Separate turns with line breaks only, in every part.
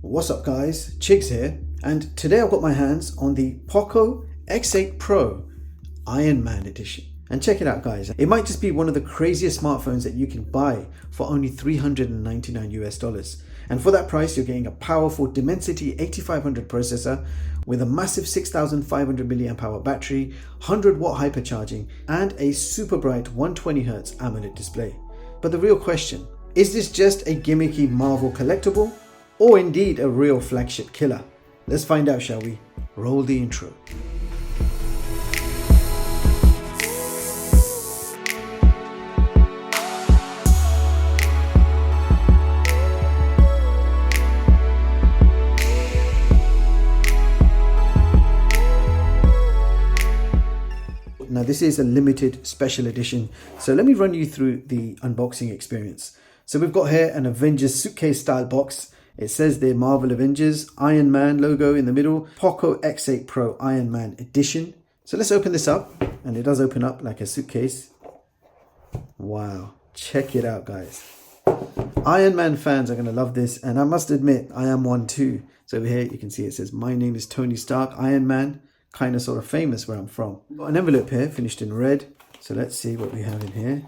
What's up guys, Chigz here, and today I've got my hands on the POCO X8 Pro Iron Man edition. And check it out guys, it might just be one of the craziest smartphones that you can buy for only $399 US. And for that price you're getting a powerful Dimensity 8500 processor with a massive 6500 mAh battery, 100 watt hypercharging and a super bright 120Hz AMOLED display. But the real question, is this just a gimmicky Marvel collectible? Or indeed a real flagship killer? Let's find out, shall we? Roll the intro. Now this is a limited special edition, so let me run you through the unboxing experience. So we've got here an Avengers suitcase style box. It says the Marvel Avengers, Iron Man logo in the middle, POCO X8 Pro Iron Man Edition. So let's open this up, and it does open up like a suitcase. Wow, check it out guys. Iron Man fans are going to love this, and I must admit, I am one too. So over here you can see it says, my name is Tony Stark, Iron Man, kind of sort of famous where I'm from. Got an envelope here, finished in red. So let's see what we have in here.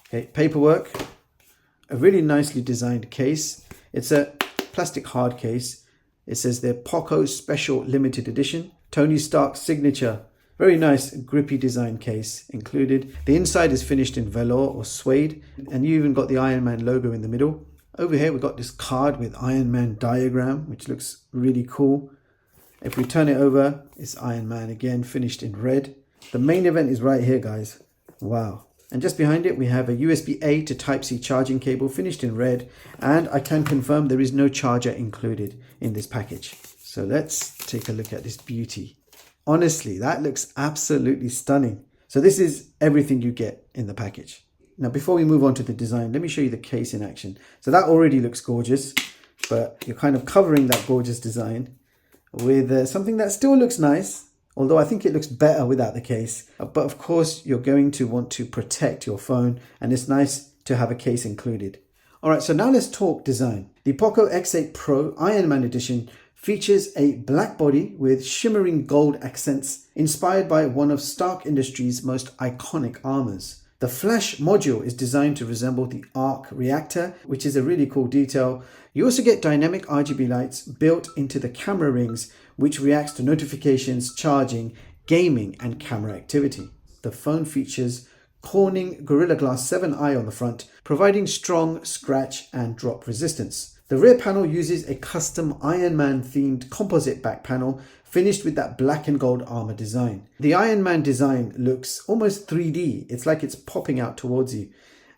Okay, paperwork. A really nicely designed case. It's a plastic hard case. It says their POCO Special Limited Edition. Tony Stark signature. Very nice grippy design case included. The inside is finished in velour or suede, and you even got the Iron Man logo in the middle. Over here we've got this card with Iron Man diagram, which looks really cool. If we turn it over, it's Iron Man again, finished in red. The main event is right here guys. Wow. And just behind it, we have a USB-A to Type-C charging cable finished in red. And I can confirm there is no charger included in this package. So let's take a look at this beauty. Honestly, that looks absolutely stunning. So this is everything you get in the package. Now, before we move on to the design, let me show you the case in action. So that already looks gorgeous, but you're kind of covering that gorgeous design with something that still looks nice. Although I think it looks better without the case. But of course, you're going to want to protect your phone, and it's nice to have a case included. Alright, so now let's talk design. The POCO X8 Pro Iron Man Edition features a black body with shimmering gold accents inspired by one of Stark Industries' most iconic armors. The flash module is designed to resemble the arc reactor, which is a really cool detail. You also get dynamic RGB lights built into the camera rings, which reacts to notifications, charging, gaming and camera activity. The phone features Corning Gorilla Glass 7i on the front, providing strong scratch and drop resistance. The rear panel uses a custom Iron Man themed composite back panel finished with that black and gold armor design. The Iron Man design looks almost 3D. It's like it's popping out towards you.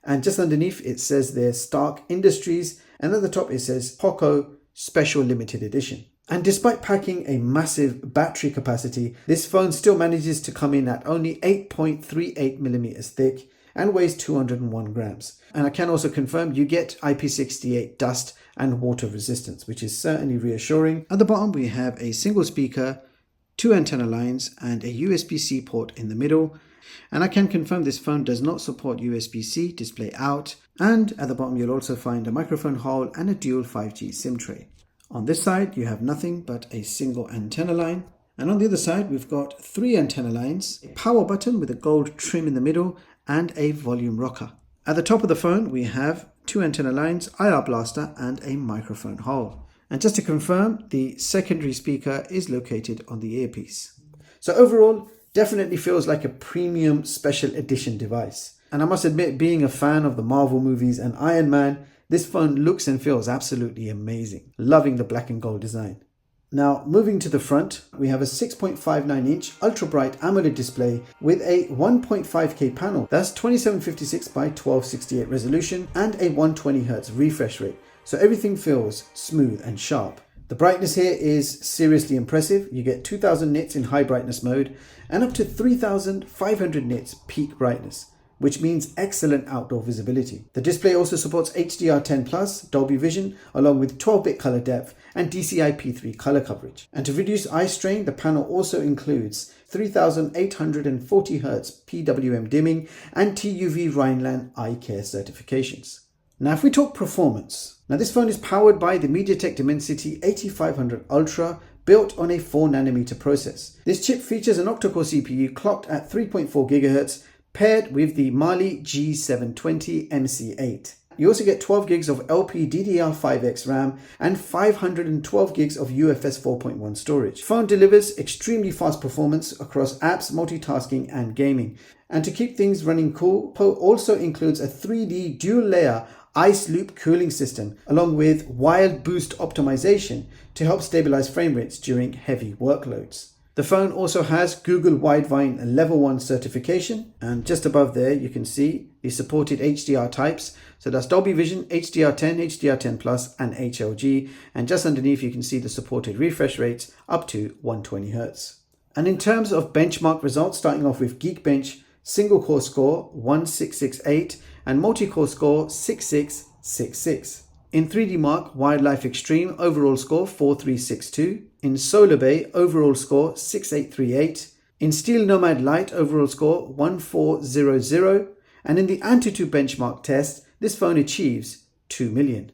And just underneath it says their Stark Industries, and at the top it says POCO Special Limited Edition. And despite packing a massive battery capacity, this phone still manages to come in at only 8.38mm thick and weighs 201 grams. And I can also confirm you get IP68 dust and water resistance, which is certainly reassuring. At the bottom we have a single speaker, two antenna lines and a USB-C port in the middle. And I can confirm this phone does not support USB-C, display out. And at the bottom you'll also find a microphone hole and a dual 5G SIM tray. On this side, you have nothing but a single antenna line. And on the other side, we've got three antenna lines, a power button with a gold trim in the middle, and a volume rocker. At the top of the phone, we have two antenna lines, IR blaster, and a microphone hole. And just to confirm, the secondary speaker is located on the earpiece. So overall, definitely feels like a premium special edition device. And I must admit, being a fan of the Marvel movies and Iron Man, this phone looks and feels absolutely amazing. Loving the black and gold design. Now, moving to the front, we have a 6.59-inch ultra-bright AMOLED display with a 1.5K panel. That's 2756 by 1268 resolution and a 120Hz refresh rate. So everything feels smooth and sharp. The brightness here is seriously impressive. You get 2000 nits in high brightness mode and up to 3500 nits peak brightness, which means excellent outdoor visibility. The display also supports HDR10+, Dolby Vision, along with 12-bit color depth and DCI-P3 color coverage. And to reduce eye strain, the panel also includes 3840Hz PWM dimming and TUV Rhineland eye care certifications. Now if we talk performance, now this phone is powered by the MediaTek Dimensity 8500 Ultra, built on a 4nm process. This chip features an octa-core CPU clocked at 3.4 GHz, paired with the Mali G720 MC8. You also get 12 gigs of LPDDR5X RAM and 512 gigs of UFS 4.1 storage. The phone delivers extremely fast performance across apps, multitasking and gaming. And to keep things running cool, POCO also includes a 3D dual-layer ice loop cooling system along with wild boost optimization to help stabilize frame rates during heavy workloads. The phone also has Google Widevine Level 1 certification, and just above there you can see the supported HDR types. So that's Dolby Vision, HDR10, HDR10 Plus and HLG, and just underneath you can see the supported refresh rates up to 120Hz. And in terms of benchmark results, starting off with Geekbench, single core score 1668 and multi-core score 6666. In 3D Mark, Wildlife Extreme, overall score 4362. In Solar Bay, overall score 6838. In Steel Nomad Lite, overall score 1400. And in the Antutu benchmark test, this phone achieves 2 million.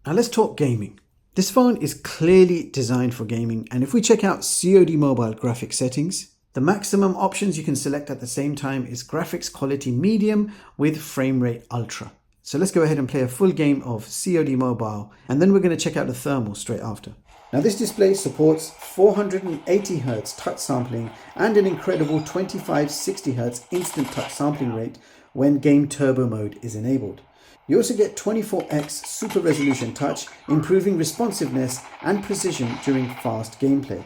Now let's talk gaming. This phone is clearly designed for gaming, and if we check out COD Mobile graphic settings, the maximum options you can select at the same time is graphics quality medium with frame rate ultra. So let's go ahead and play a full game of COD Mobile, and then we're going to check out the thermal straight after. Now this display supports 480Hz touch sampling and an incredible 2560Hz instant touch sampling rate when game turbo mode is enabled. You also get 24x super resolution touch, improving responsiveness and precision during fast gameplay.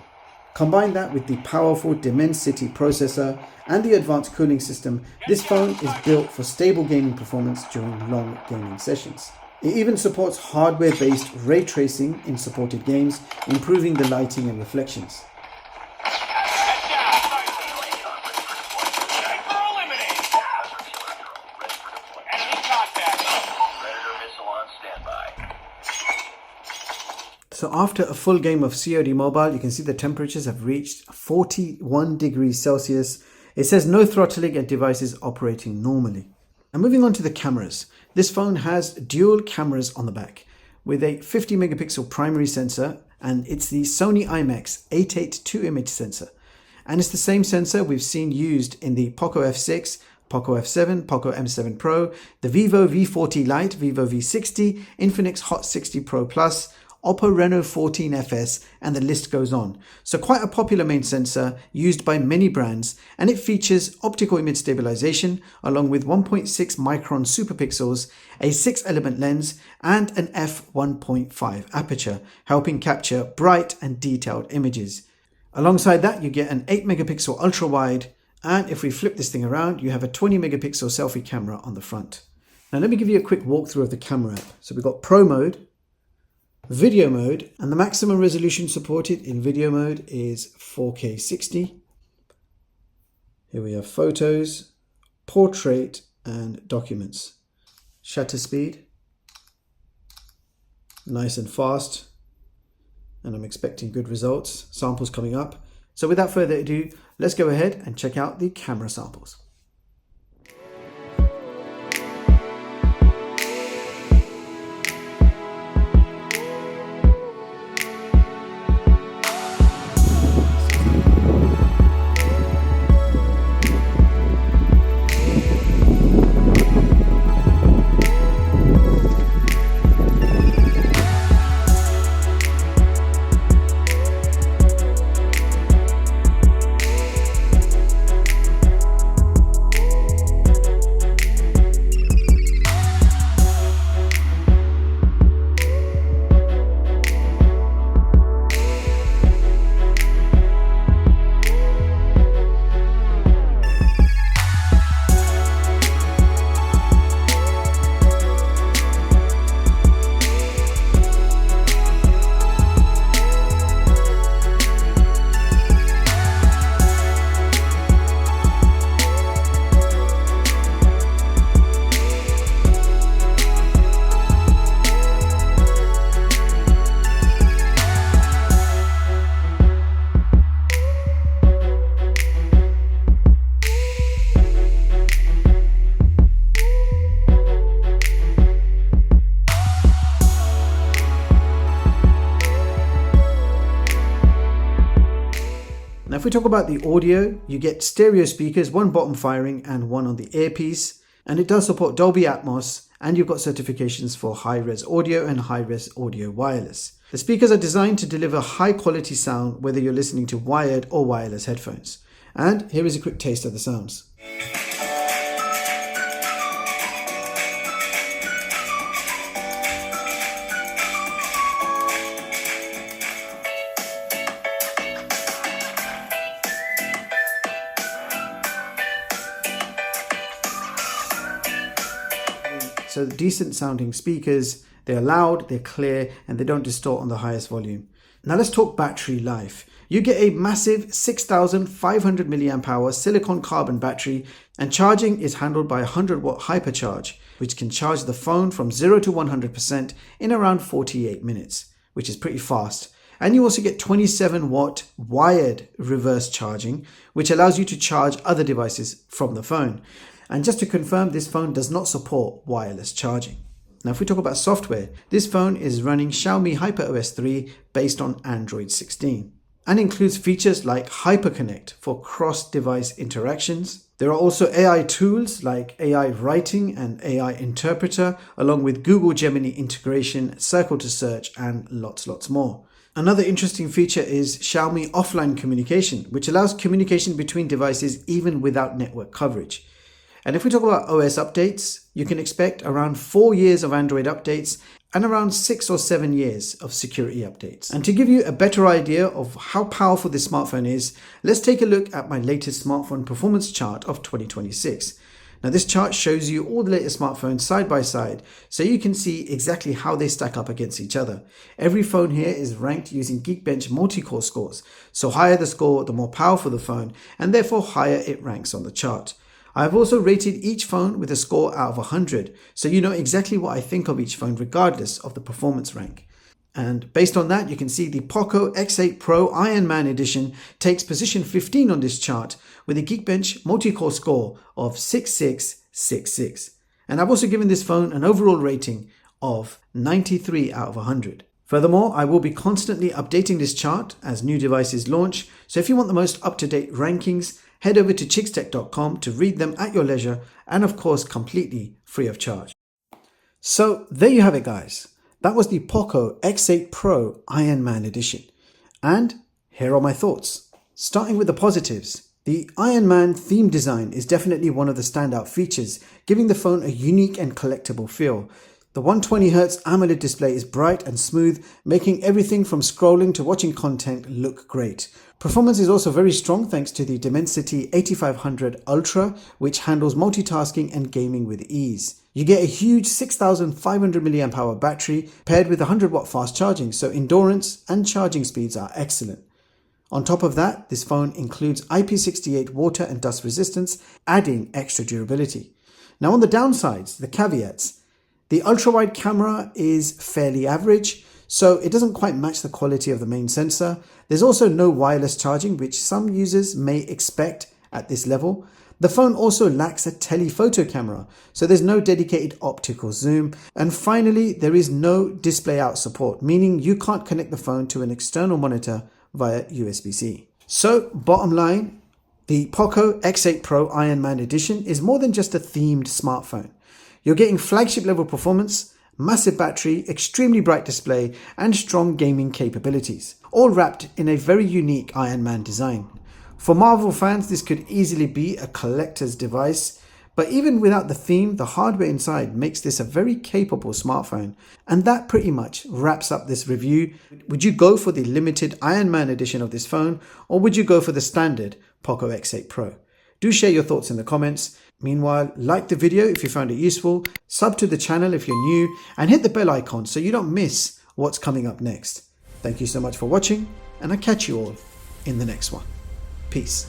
Combine that with the powerful Dimensity processor and the advanced cooling system, this phone is built for stable gaming performance during long gaming sessions. It even supports hardware-based ray tracing in supported games, improving the lighting and reflections. So after a full game of COD Mobile, you can see the temperatures have reached 41 degrees Celsius. It says no throttling and devices operating normally. And moving on to the cameras. This phone has dual cameras on the back with a 50 megapixel primary sensor, and it's the Sony IMX 882 image sensor. And it's the same sensor we've seen used in the POCO F6, POCO F7, POCO M7 Pro, the Vivo V40 Lite, Vivo V60, Infinix Hot 60 Pro Plus, Oppo Reno 14 FS, and the list goes on. So quite a popular main sensor used by many brands, and it features optical image stabilization along with 1.6 micron superpixels, a 6-element lens, and an f1.5 aperture, helping capture bright and detailed images. Alongside that, you get an 8 megapixel ultra wide, and if we flip this thing around, you have a 20 megapixel selfie camera on the front. Now let me give you a quick walkthrough of the camera app. So we've got Pro mode, video mode, and the maximum resolution supported in video mode is 4K 60. Here we have photos, portrait, and documents. Shutter speed, nice and fast, and I'm expecting good results. Samples coming up. So without further ado, let's go ahead and check out the camera samples. if we talk about the audio, you get stereo speakers, one bottom firing and one on the earpiece. And it does support Dolby Atmos, and you've got certifications for high-res audio and high-res audio wireless. The speakers are designed to deliver high-quality sound whether you're listening to wired or wireless headphones. And here is a quick taste of the sounds. So decent sounding speakers, they're loud, they're clear, and they don't distort on the highest volume. Now let's talk battery life. You get a massive 6,500 mAh silicon carbon battery, and charging is handled by a 100-watt HyperCharge, which can charge the phone from 0 to 100% in around 48 minutes, which is pretty fast. And you also get 27-watt wired reverse charging, which allows you to charge other devices from the phone. And just to confirm, this phone does not support wireless charging. Now, if we talk about software, this phone is running Xiaomi HyperOS 3 based on Android 16 and includes features like HyperConnect for cross-device interactions. There are also AI tools like AI Writing and AI Interpreter, along with Google Gemini integration, Circle to Search, and lots more. Another interesting feature is Xiaomi Offline Communication, which allows communication between devices even without network coverage. And if we talk about OS updates, you can expect around 4 years of Android updates and around 6 or 7 years of security updates. And to give you a better idea of how powerful this smartphone is, let's take a look at my latest smartphone performance chart of 2026. Now this chart shows you all the latest smartphones side by side, so you can see exactly how they stack up against each other. Every phone here is ranked using Geekbench multi-core scores, so higher the score, the more powerful the phone, and therefore higher it ranks on the chart. I've also rated each phone with a score out of 100, so you know exactly what I think of each phone regardless of the performance rank. And based on that, you can see the POCO X8 Pro Iron Man Edition takes position 15 on this chart with a Geekbench multi-core score of 6666. And I've also given this phone an overall rating of 93 out of 100. Furthermore, I will be constantly updating this chart as new devices launch, so if you want the most up-to-date rankings, head over to chigztech.com to read them at your leisure and of course completely free of charge. So there you have it, guys. That was the POCO X8 Pro Iron Man Edition. And here are my thoughts. Starting with the positives. The Iron Man theme design is definitely one of the standout features, giving the phone a unique and collectible feel. The 120Hz AMOLED display is bright and smooth, making everything from scrolling to watching content look great. Performance is also very strong thanks to the Dimensity 8500 Ultra, which handles multitasking and gaming with ease. You get a huge 6,500 mAh battery paired with 100-watt fast charging, so endurance and charging speeds are excellent. On top of that, this phone includes IP68 water and dust resistance, adding extra durability. Now on the downsides, the caveats. The ultra-wide camera is fairly average, so it doesn't quite match the quality of the main sensor. There's also no wireless charging, which some users may expect at this level. The phone also lacks a telephoto camera, so there's no dedicated optical zoom. And finally, there is no display out support, meaning you can't connect the phone to an external monitor via USB-C. So, bottom line, the POCO X8 Pro Iron Man Edition is more than just a themed smartphone. You're getting flagship level performance, massive battery, extremely bright display, and strong gaming capabilities, all wrapped in a very unique Iron Man design. For Marvel fans, this could easily be a collector's device, but even without the theme, the hardware inside makes this a very capable smartphone. And that pretty much wraps up this review. Would you go for the limited Iron Man edition of this phone, or would you go for the standard POCO X8 Pro? Do share your thoughts in the comments. Meanwhile, like the video if you found it useful, sub to the channel if you're new, and hit the bell icon so you don't miss what's coming up next. Thank you so much for watching, and I'll catch you all in the next one. Peace.